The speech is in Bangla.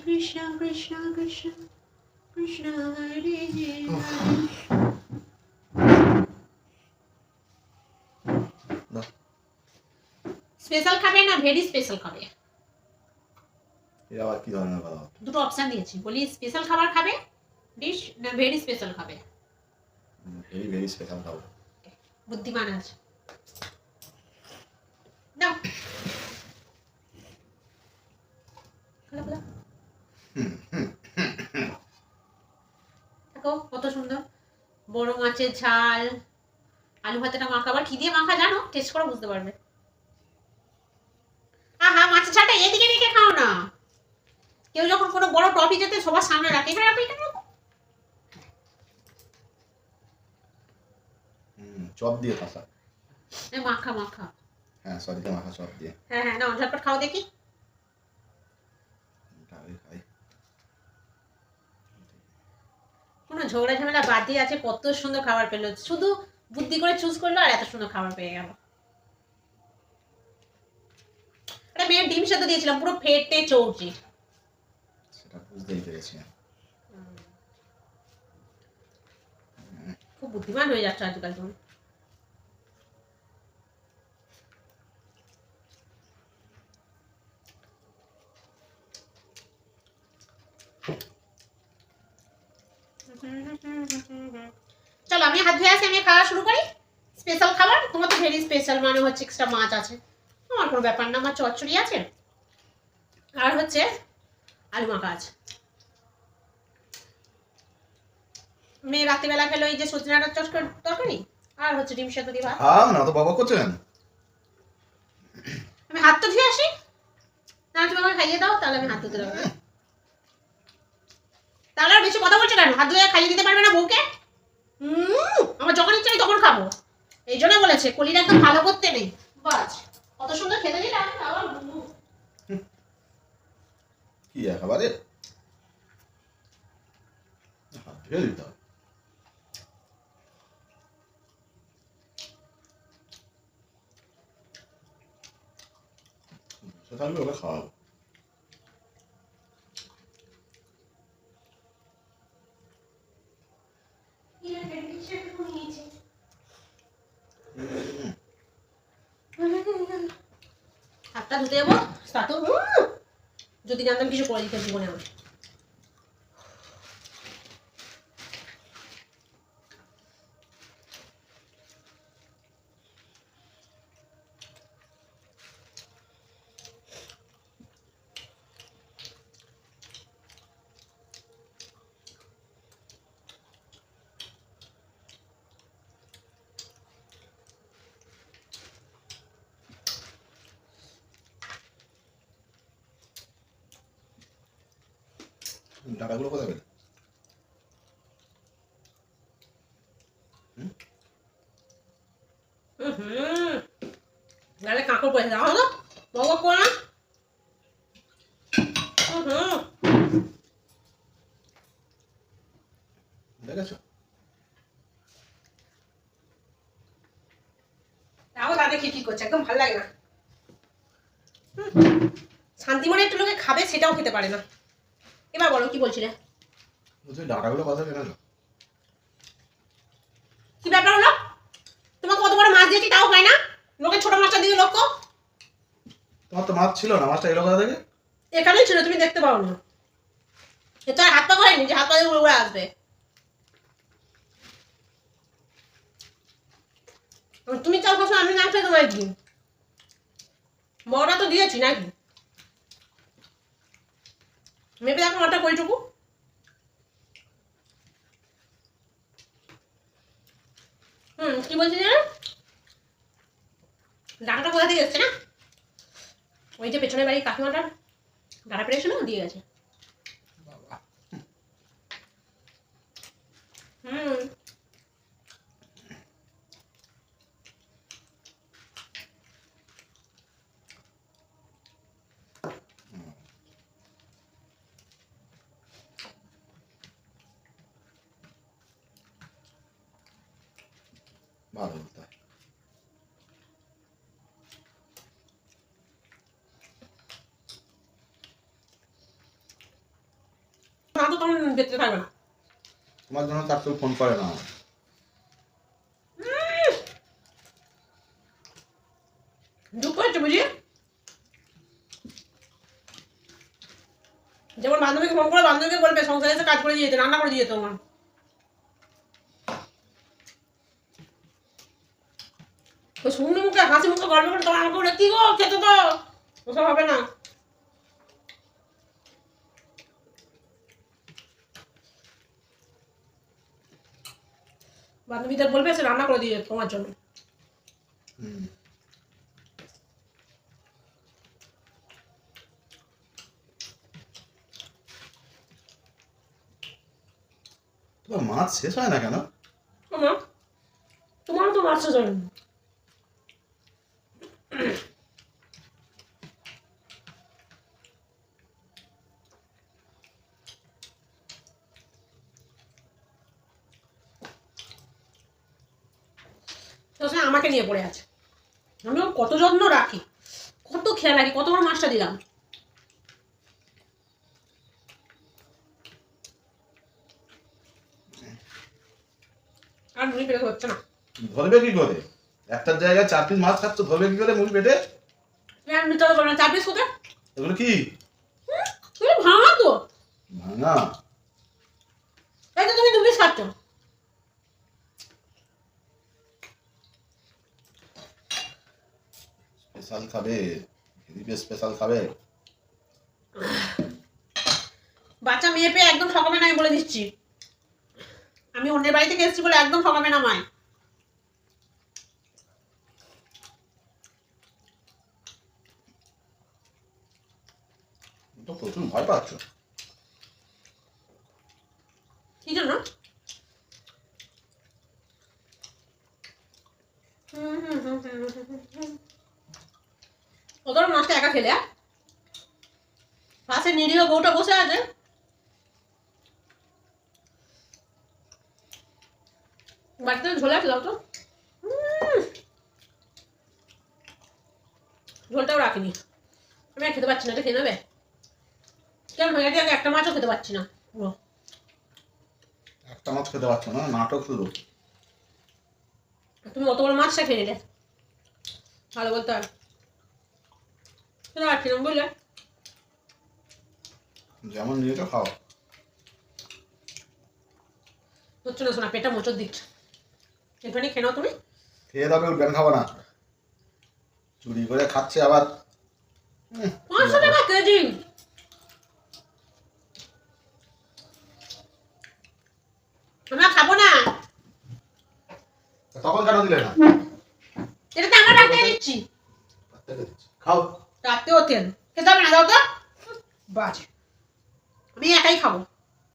কৃষ্ণ কৃষ্ণ কৃষ্ণ কৃষ্ণ হরে স্পেশাল খাবে না ভেরি স্পেশাল খাবে? এটা আবার কি ধরনের কথা? দুটো অপশন দিয়েছি, বলি স্পেশাল খাবার খাবে ডিশ না ভেরি স্পেশাল খাবে? ভেরি ভেরি স্পেশাল খাবো। বুদ্ধিমান আছে। নাও দেখো কত সুন্দর বড় মাছের ঝাল, আলু ভাতেটা মাখা। আবার কি দিয়ে মাখা জানো? টেস্ট করে বুঝতে পারবে। আহা, মাছের ঝালটা এদিকে রেখে খাও না। কেউ যখন কোনো বড় টপি যেতে সবার সামনে রাখে, এখানে রাখো, এখানে রাখো। চপ দিয়ে কষা। মাখা মাখা। হ্যাঁ সরি, মাখা চপ দিয়ে। হ্যাঁ হ্যাঁ, না ঝটপট খাও দেখি। কোনো ঝগড়া ঝামেলা বাদ দিয়ে আছে, কত সুন্দর খাবার পেলো, শুধু বুদ্ধি করে চুজ করলো আর এত সুন্দর খাবার পেয়ে গেল। একটা মেয়ের ডিম সেদ্ধ দিয়েছিলাম, পুরো ফেটে চৌচি। সেটা বুঝতেই পেরেছি। খুব বুদ্ধিমান হয়ে যাচ্ছে আজকাল তুমি। চলো আমি হাত ধুয়ে আসি, আমি খাওয়া শুরু করি। স্পেশাল খাবার তোমার তো ভেরি স্পেশাল, মানে হচ্ছে এক্সট্রা মাছ আছে, আমার কোনো ব্যাপার না। আমার চচ্চড়ি আছে আর হচ্ছে আলু মাখা আছে। মেয়ে রাত্রিবেলা খেলো এই যে সজনে ডাঁটার তরকারি আর হচ্ছে ডিম সেদ্ধ দিয়ে ভাত। না তো বাবা করছেন। আমি হাত তো ধুয়ে আসি, না তুমি আমাকে খাইয়ে দাও, তাহলে আমি হাত ধুতে পারবো। তাহলে আর বেশি কথা বলছো কেন? হাত ধুয়ে খাইয়ে দিতে পারবে না বউকে? আমার যখন ইচ্ছা তখন খাবো, এই জন্য বলেছে কলিটা একদম ভালো করতে নেই। বাস কত সুন্দর খেতে দিলে আমি আবার কি একেবারে হাত ধুয়ে দিতে হবে। থাকলে ওকে খাওয়াবো। হাতটা ধুতে যাবো, যদি জানতাম কিছু করে দিতে জীবনে আমার। ডাটাগুলো কোথায় পেলে? নাহলে কাঁকড় পড়ে যাও না বাবা কোনা। দেখেছো? তাও তাদের কি করছে, একদম ভালো লাগে না। শান্তিমনে একটু লোকে খাবে, সেটাও খেতে পারে না। এবার বলো কি বলছিলে? ডাটাগুলো কোথায় পেলে? কি ব্যাপার হলো? তোমাকে কত বড় মাছ দিয়েছি তাও হয় না, লোকে ছোট মাছটা দিয়ে লোক। তোমার তো মাছ ছিল না, মাছটা এলো কোথা থেকে? এখানেই ছিল, তুমি দেখতে পাও না। এটা হাত পা হয়নি যে হাত পা দিয়ে উড়ে উড়ে আসবে। তুমি চাও কখন আমি না খেয়ে তোমায় দিই? বড়টা তো দিয়েছি নাকি? মেপে দেখো ওটা কইটুকু। কি বলছি জানো? ডাঁটাটা কোথা থেকে এসছে না, ওই যে পেছনের বাড়ির কাকিমাটার ডাঁটা পেরেছিল দিয়ে গেছে। ভালো বলতে হয়। তখন দেখতে থাকবে না। তোমার জন্য তার কেউ ফোন করে না। দুঃখ হচ্ছে বুঝি, যেমন বান্ধবীকে ফোন করে বান্ধবীকে বলবে সংসারে এসে কাজ করে দিয়ে যেতে, রান্না করে দিয়ে যেত আমার। ওই শুকনো মুখে হাসি মুখে গল্প করে তোমার আমাকে বলে কি গো খেতে তো, ওসব হবে না। বান্ধবীদের বলবে সে রান্না করে দিয়ে যেত তোমার জন্য। তোমার মাছ শেষ হয় না কেন? আমার তোমারও তো মাছ শেষ হয়নি। তো সে আমাকে নিয়ে পড়ে আছে, আমি ওর কত যত্ন রাখি, কত খেয়াল রাখি, কত বড় মাছটা দিলাম। আর মুড়ি পেটে হচ্ছে না। ধরবে কি করে? একটার জায়গায় 4 পিস মাছ খাচ্ছ, ধরবে কি করে মুড়ি পেটে? আমি নিতে হবে না, 4 পিস কোথায়? এগুলো কি তুমি ভাঙা তো, ভাঙা? এই তো তুমি 2 পিস খাচ্ছ। স্পেশাল খাবে, হেভি স্পেশাল খাবে। বাচ্চা মেয়ে পেয়ে একদম ঠকাবে না, আমি বলে দিচ্ছি। আমি অন্যের বাড়ি থেকে এসেছি বলে একদম ঠকাবে না মায়। তো প্রচুর ভয় পাচ্ছ। কি জন্য? ওদের মাছটা একা খেলে, পাশে নিরীহ বউটা বসে আছে, বাড়িতে ঝোলা খেলাও তো, ঝোলটাও রাখিনি। আমি আর খেতে পারছি না, এটা খেয়ে নেবে কেমন হয়ে গেছে, একটা মাছও খেতে পারছি না পুরো। একটা মাছ খেতে পারছো না, নাটক শুরু। তুমি অত বড় মাছটা খেয়ে নিলে, ভালো বলতে হয়। খেতে পারছি না বুঝলে। যেমন নিয়েছো খাও। হচ্ছে না শোনা, পেটটা মোচড় দিচ্ছে, একটুখানি খেয়ে নাও তুমি। খেয়ে দাবে উঠবেন, খাবো না। চুরি করে খাচ্ছে আবার। 500 টাকা কেজি। আমরা খাবো না। তখন কেন দিলে না? এটা তো আমার রাখতে দিচ্ছি। খাও। রাখতেও তেল খেতে হবে না, দাও তো। বাজে, আমি একাই খাবো।